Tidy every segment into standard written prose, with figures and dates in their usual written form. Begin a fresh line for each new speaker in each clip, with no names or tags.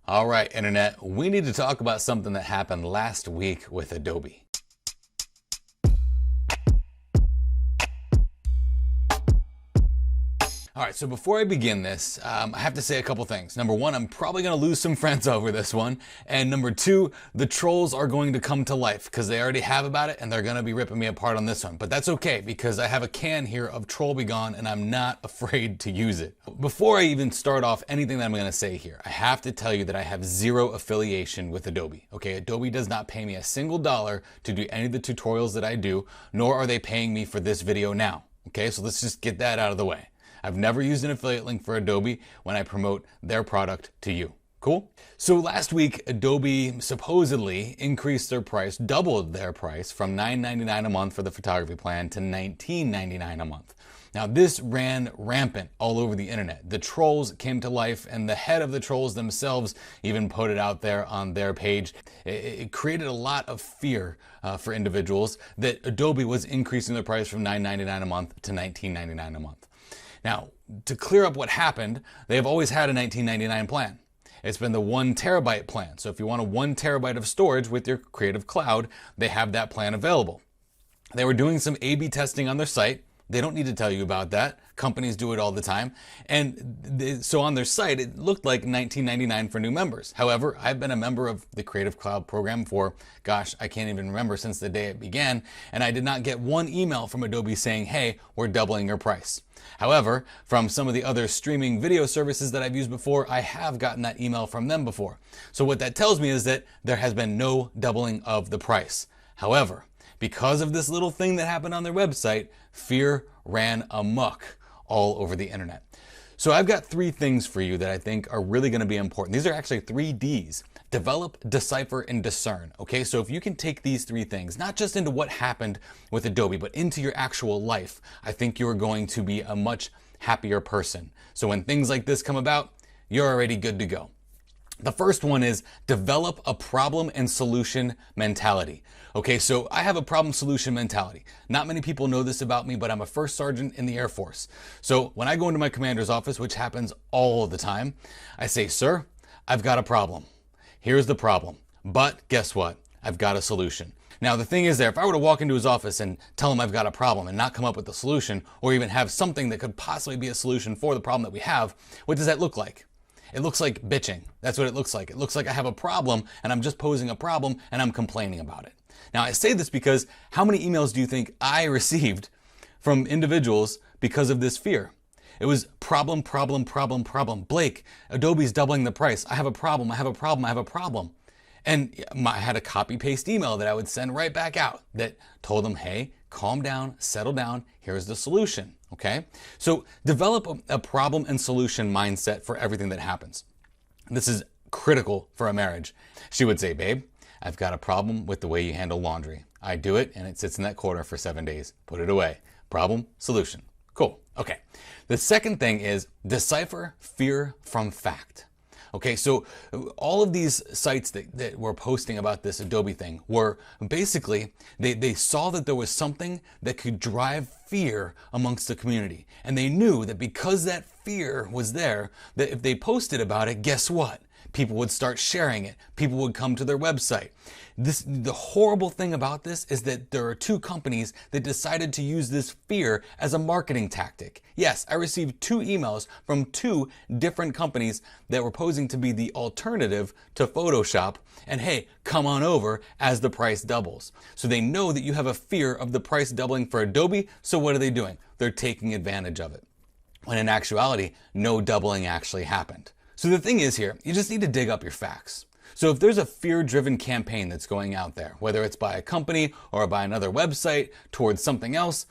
All right, Internet, we need to talk about something that happened last week with Adobe. All right, so before I begin this, I have to say a couple things. Number one, I'm probably going to lose some friends over this one. And number two, the trolls are going to come to life because they already have about it and they're going to be ripping me apart on this one. But that's okay because I have a can here of Troll Be Gone and I'm not afraid to use it. Before I even start off anything that I'm going to say here, I have to tell you that I have zero affiliation with Adobe. Okay, Adobe does not pay me a single dollar to do any of the tutorials that I do, nor are they paying me for this video now. Okay, so let's just get that out of the way. I've never used an affiliate link for Adobe when I promote their product to you. Cool? So last week, Adobe supposedly increased their price, doubled their price from $9.99 a month for the photography plan to $19.99 a month. Now this ran rampant all over the internet. The trolls came to life and the head of the trolls themselves even put it out there on their page. It created a lot of fear for individuals that Adobe was increasing the price from $9.99 a month to $19.99 a month. Now, to clear up what happened, they have always had a $19.99 plan. It's been the 1 terabyte plan. So if you want a 1 terabyte of storage with your Creative Cloud, they have that plan available. They were doing some A/B testing on their site. They don't need to tell you about that. Companies do it all the time. And so on their site, it looked like $19.99 for new members. However, I've been a member of the Creative Cloud program for, gosh, I can't even remember since the day it began. And I did not get one email from Adobe saying, hey, we're doubling your price. However, from some of the other streaming video services that I've used before, I have gotten that email from them before. So what that tells me is that there has been no doubling of the price. However, because of this little thing that happened on their website, fear ran amok all over the internet. So I've got 3 things for you that I think are really going to be important. These are actually 3 Ds. Develop, decipher, and discern. Okay, so if you can take these 3 things, not just into what happened with Adobe, but into your actual life, I think you're going to be a much happier person. So when things like this come about, you're already good to go. The first one is develop a problem and solution mentality. Okay, so I have a problem solution mentality. Not many people know this about me, but I'm a first sergeant in the Air Force. So when I go into my commander's office, which happens all the time, I say, sir, I've got a problem. Here's the problem. But guess what? I've got a solution. Now, the thing is there, if I were to walk into his office and tell him I've got a problem and not come up with a solution, or even have something that could possibly be a solution for the problem that we have, what does that look like? It looks like bitching. That's what it looks like. It looks like I have a problem and I'm just posing a problem and I'm complaining about it. Now, I say this because how many emails do you think I received from individuals because of this fear? It was problem, problem, problem, problem. Blake, Adobe's doubling the price. I have a problem. I have a problem. I have a problem. And I had a copy paste email that I would send right back out that told them, hey, calm down, settle down. Here's the solution. Okay, so develop a problem and solution mindset for everything that happens. This is critical for a marriage. She would say, babe, I've got a problem with the way you handle laundry. I do it and it sits in that corner for 7 days. Put it away. Problem, solution. Cool. Okay. The second thing is decipher fear from fact. Okay, so all of these sites that were posting about this Adobe thing were basically, they saw that there was something that could drive fear amongst the community. And they knew that because that fear was there, that if they posted about it, guess what? People would start sharing it. People would come to their website. The horrible thing about this is that there are 2 companies that decided to use this fear as a marketing tactic. Yes, I received 2 emails from 2 different companies that were posing to be the alternative to Photoshop. And hey, come on over as the price doubles. So they know that you have a fear of the price doubling for Adobe. So what are they doing? They're taking advantage of it. When in actuality, no doubling actually happened. So the thing is here, you just need to dig up your facts. So if there's a fear-driven campaign that's going out there, whether it's by a company or by another website towards something else,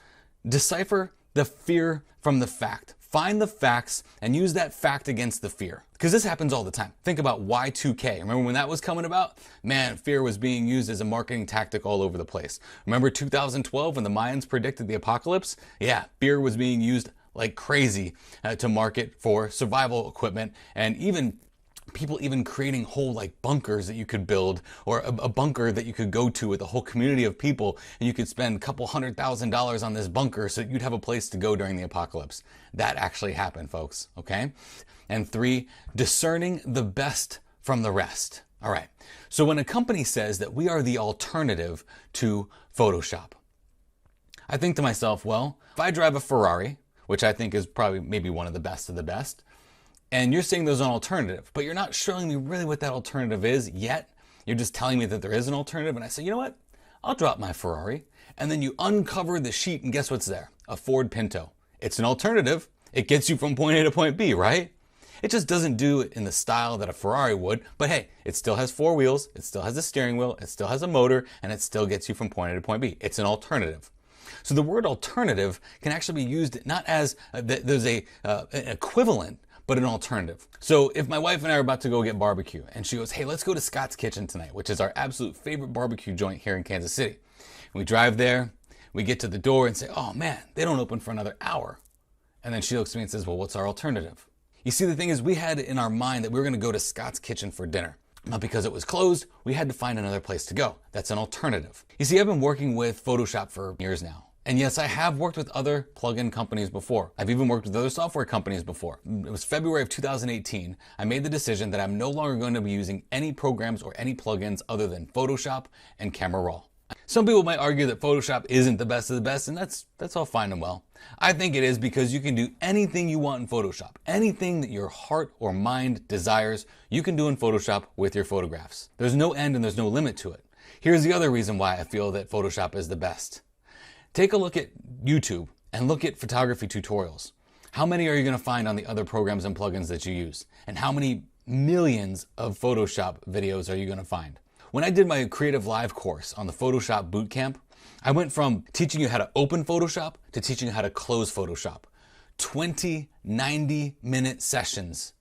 decipher the fear from the fact. Find the facts and use that fact against the fear. Because this happens all the time. Think about Y2K. Remember when that was coming about? Man, fear was being used as a marketing tactic all over the place. Remember 2012 when the Mayans predicted the apocalypse? Yeah, fear was being used like crazy to market for survival equipment, and people even creating whole like bunkers that you could build, or a bunker that you could go to with a whole community of people, and you could spend a couple $100,000 on this bunker so you'd have a place to go during the apocalypse. That actually happened, folks, okay? And 3, discerning the best from the rest. All right. So when a company says that we are the alternative to Photoshop, I think to myself, well, if I drive a Ferrari, which I think is probably maybe one of the best, and you're saying there's an alternative, but you're not showing me really what that alternative is yet. You're just telling me that there is an alternative. And I say, you know what? I'll drop my Ferrari. And then you uncover the sheet and guess what's there? A Ford Pinto. It's an alternative. It gets you from point A to point B, right? It just doesn't do it in the style that a Ferrari would, but hey, it still has 4 wheels, it still has a steering wheel, it still has a motor, and it still gets you from point A to point B. It's an alternative. So the word alternative can actually be used not as there's an equivalent, but an alternative. So if my wife and I are about to go get barbecue and she goes, hey, let's go to Scott's Kitchen tonight, which is our absolute favorite barbecue joint here in Kansas City. We drive there, we get to the door and say, oh man, they don't open for another hour. And then she looks at me and says, well, what's our alternative? You see, the thing is, we had in our mind that we were gonna go to Scott's Kitchen for dinner. Not because it was closed, we had to find another place to go. That's an alternative. You see, I've been working with Photoshop for years now. And yes, I have worked with other plugin companies before. I've even worked with other software companies before. It was February of 2018. I made the decision that I'm no longer going to be using any programs or any plugins other than Photoshop and Camera Raw. Some people might argue that Photoshop isn't the best of the best, and that's all fine and well. I think it is because you can do anything you want in Photoshop. Anything that your heart or mind desires, you can do in Photoshop with your photographs. There's no end and there's no limit to it. Here's the other reason why I feel that Photoshop is the best. Take a look at YouTube and look at photography tutorials. How many are you going to find on the other programs and plugins that you use? And how many millions of Photoshop videos are you going to find? When I did my Creative Live course on the Photoshop Bootcamp, I went from teaching you how to open Photoshop to teaching you how to close Photoshop. 20 90-minute sessions.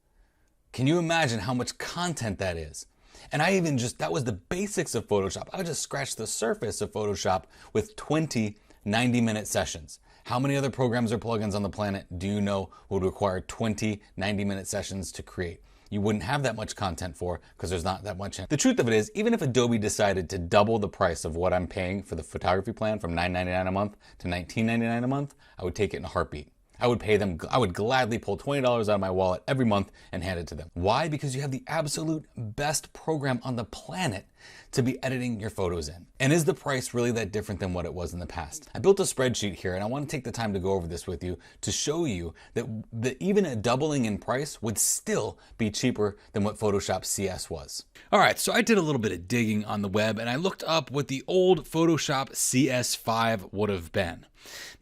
Can you imagine how much content that is? And that was the basics of Photoshop. I just scratched the surface of Photoshop with 20 90-minute sessions. How many other programs or plugins on the planet do you know would require 20 90-minute sessions to create? You wouldn't have that much content for because there's not that much. The truth of it is, even if Adobe decided to double the price of what I'm paying for the photography plan from $9.99 a month to $19.99 a month, I would take it in a heartbeat. I would pay them, I would gladly pull $20 out of my wallet every month and hand it to them. Why? Because you have the absolute best program on the planet to be editing your photos in. And is the price really that different than what it was in the past? I built a spreadsheet here and I want to take the time to go over this with you to show you that even a doubling in price would still be cheaper than what Photoshop CS was. All right, so I did a little bit of digging on the web and I looked up what the old Photoshop CS5 would have been.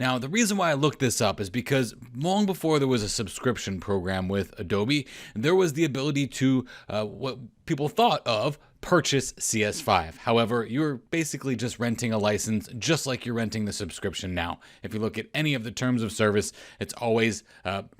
Now, the reason why I looked this up is because long before there was a subscription program with Adobe, there was the ability to, what people thought of, purchase CS5. However, you're basically just renting a license just like you're renting the subscription now. If you look at any of the terms of service, it's always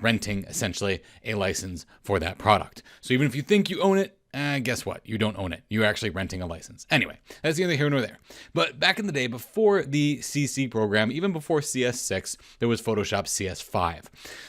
renting essentially a license for that product. So even if you think you own it, guess what? You don't own it. You're actually renting a license. Anyway, that's neither here nor there. But back in the day, before the CC program, even before CS6, there was Photoshop CS5.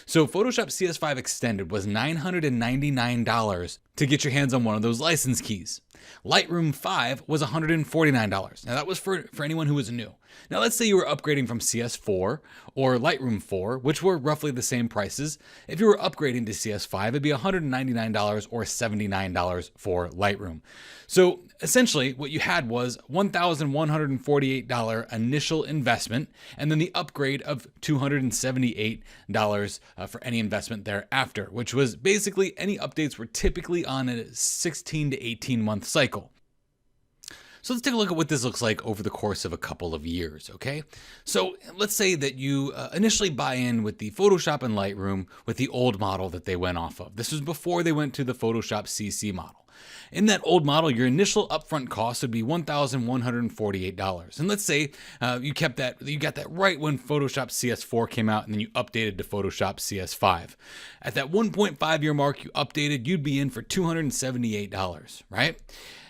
So Photoshop CS5 Extended was $999 to get your hands on one of those license keys. Lightroom 5 was $149. Now that was for anyone who was new. Now let's say you were upgrading from CS4 or Lightroom 4, which were roughly the same prices. If you were upgrading to CS5, it'd be $199 or $79 for Lightroom. So essentially what you had was $1,148 initial investment and then the upgrade of $278 for any investment thereafter, which was basically any updates were typically on a 16 to 18 month cycle. So let's take a look at what this looks like over the course of a couple of years, okay? So let's say that you initially buy in with the Photoshop and Lightroom with the old model that they went off of. This was before they went to the Photoshop CC model. In that old model, your initial upfront cost would be $1,148. And let's say you got that right when Photoshop CS4 came out and then you updated to Photoshop CS5. At that 1.5 year mark you updated, you'd be in for $278, right?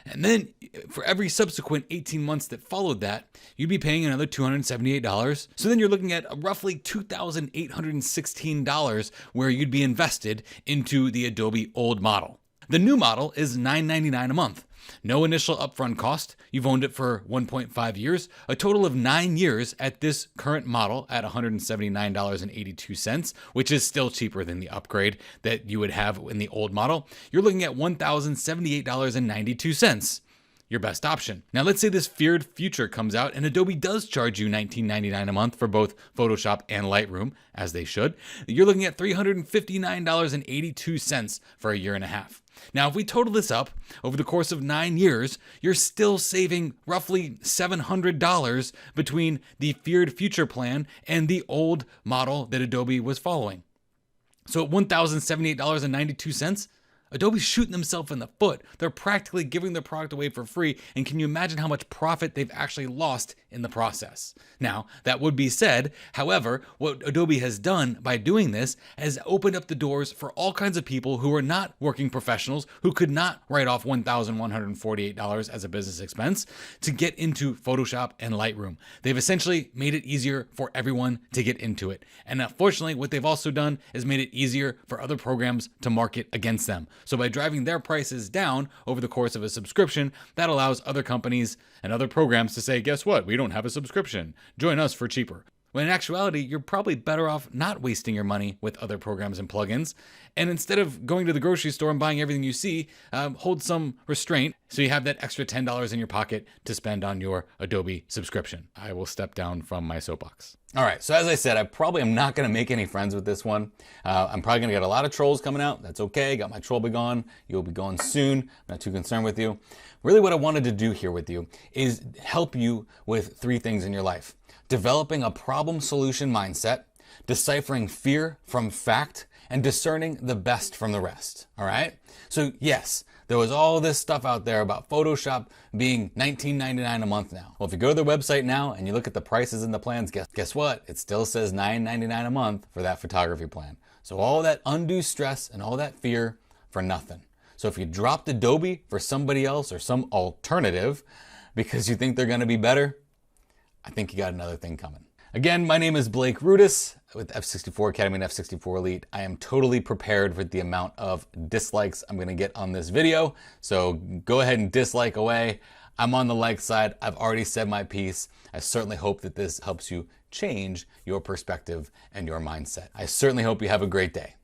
And then for every subsequent 18 months that followed that, you'd be paying another $278. So then you're looking at roughly $2,816 where you'd be invested into the Adobe old model. The new model is $999 a month. No initial upfront cost. You've owned it for 1.5 years, a total of 9 years at this current model at $179.82, which is still cheaper than the upgrade that you would have in the old model. You're looking at $1,078.92. Your best option. Now let's say this feared future comes out and Adobe does charge you $19.99 a month for both Photoshop and Lightroom, as they should. You're looking at $359.82 for a year and a half. Now, if we total this up over the course of 9 years, you're still saving roughly $700 between the feared future plan and the old model that Adobe was following. So at $1,078.92, Adobe's shooting themselves in the foot. They're practically giving their product away for free, and can you imagine how much profit they've actually lost in the process? Now, that would be said, however, what Adobe has done by doing this has opened up the doors for all kinds of people who are not working professionals, who could not write off $1,148 as a business expense, to get into Photoshop and Lightroom. They've essentially made it easier for everyone to get into it. And unfortunately, what they've also done is made it easier for other programs to market against them. So by driving their prices down over the course of a subscription, that allows other companies and other programs to say, guess what? We don't have a subscription. Join us for cheaper. When in actuality, you're probably better off not wasting your money with other programs and plugins. And instead of going to the grocery store and buying everything you see, hold some restraint so you have that extra $10 in your pocket to spend on your Adobe subscription. I will step down from my soapbox. All right, so as I said, I probably am not gonna make any friends with this one. I'm probably gonna get a lot of trolls coming out. That's okay, got my troll big on. You'll be going soon. I'm not too concerned with you. Really what I wanted to do here with you is help you with 3 things in your life. Developing a problem solution mindset, deciphering fear from fact, and discerning the best from the rest, all right? So yes, there was all this stuff out there about Photoshop being $19.99 a month now. Well, if you go to their website now and you look at the prices and the plans, guess what? It still says $9.99 a month for that photography plan. So all that undue stress and all that fear for nothing. So if you dropped Adobe for somebody else or some alternative because you think they're gonna be better, I think you got another thing coming. Again, my name is Blake Rudis with F64 Academy and F64 Elite. I am totally prepared with the amount of dislikes I'm gonna get on this video. So go ahead and dislike away. I'm on the like side. I've already said my piece. I certainly hope that this helps you change your perspective and your mindset. I certainly hope you have a great day.